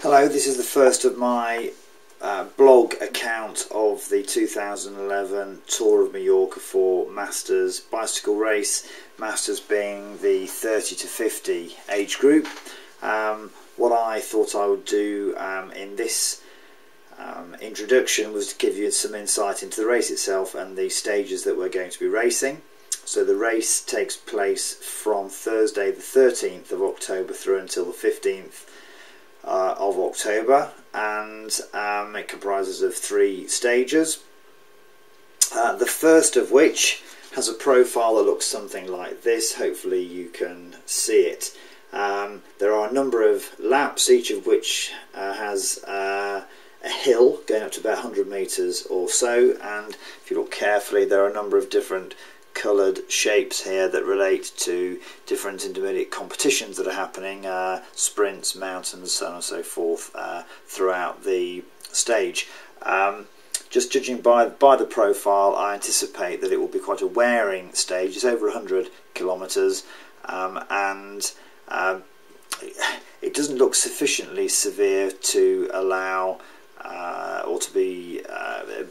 Hello, this is the first of my blog account of the 2011 Tour of Majorca for Masters bicycle race, Masters being the 30 to 50 age group. What I thought I would do in this introduction was to give you some insight into the race itself and the stages that we're going to be racing. So the race takes place from Thursday the 13th of October through until the 15th of October, and it comprises of 3 stages. The first of which has a profile that looks something like this. Hopefully you can see it. There are a number of laps, each of which has a hill going up to about 100 metres or so, and if you look carefully there are a number of different coloured shapes here that relate to different intermediate competitions that are happening, sprints, mountains, so on and so forth, throughout the stage. Just judging by the profile, I anticipate that it will be quite a wearing stage. It's over 100 kilometres, and it doesn't look sufficiently severe to allow or to be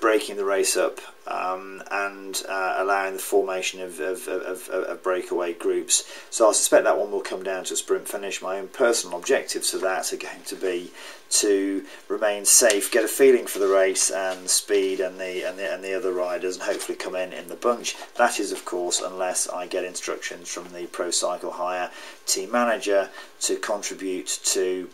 breaking the race up and allowing the formation of breakaway groups. So I suspect that one will come down to a sprint finish. My own personal objectives for that are going to be to remain safe, get a feeling for the race and speed and the other riders, and hopefully come in the bunch. That is, of course, unless I get instructions from the Pro Cycle Hire team manager to contribute to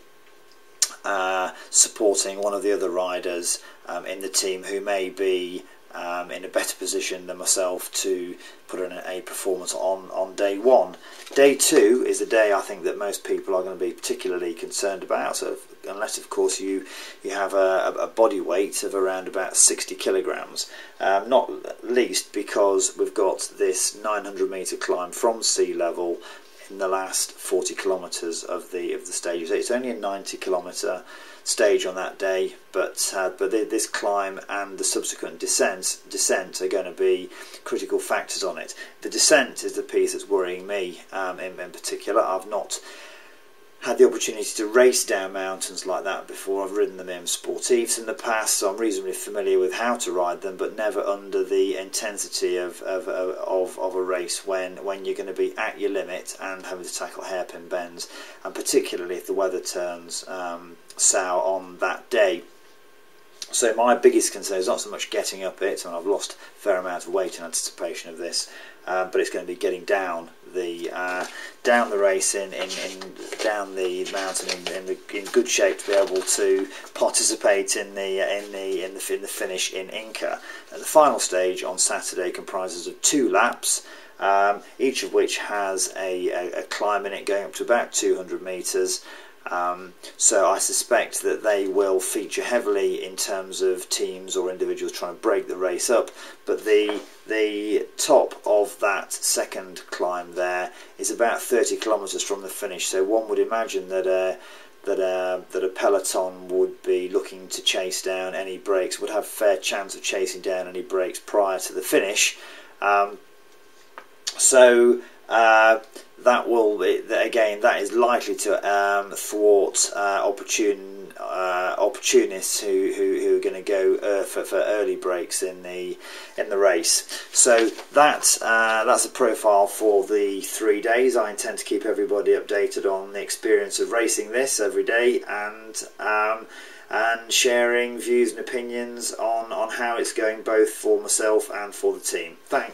supporting one of the other riders in the team who may be in a better position than myself to put in a performance on day one. Day two is the day I think that most people are going to be particularly concerned about, so unless of course you have a body weight of around about 60 kilograms, not least because we've got this 900 metre climb from sea level in the last 40 kilometres of the stage. It's only a 90 kilometre stage on that day, but this climb and the subsequent descent are going to be critical factors on it. The descent is the piece that's worrying me in particular. I've not had the opportunity to race down mountains like that before. I've ridden them in sportives in the past, so I'm reasonably familiar with how to ride them, but never under the intensity of a race when you're going to be at your limit and having to tackle hairpin bends, and particularly if the weather turns sour on that day. So my biggest concern is not so much getting up it, and I've lost a fair amount of weight in anticipation of this, but it's going to be getting down the race down the mountain in good shape to be able to participate in the finish in Inca. And the final stage on Saturday comprises of 2 laps, each of which has a climb in it going up to about 200 metres. So I suspect that they will feature heavily in terms of teams or individuals trying to break the race up, but the top of that second climb there is about 30 kilometres from the finish, so one would imagine that a peloton would be looking to chase down any breaks, would have a fair chance of chasing down any breaks prior to the finish. That will be, again, that is likely to thwart opportunists who are going to go for early breaks in the race. So that's a profile for the 3 days. I intend to keep everybody updated on the experience of racing this every day, and sharing views and opinions on how it's going, both for myself and for the team. Thanks.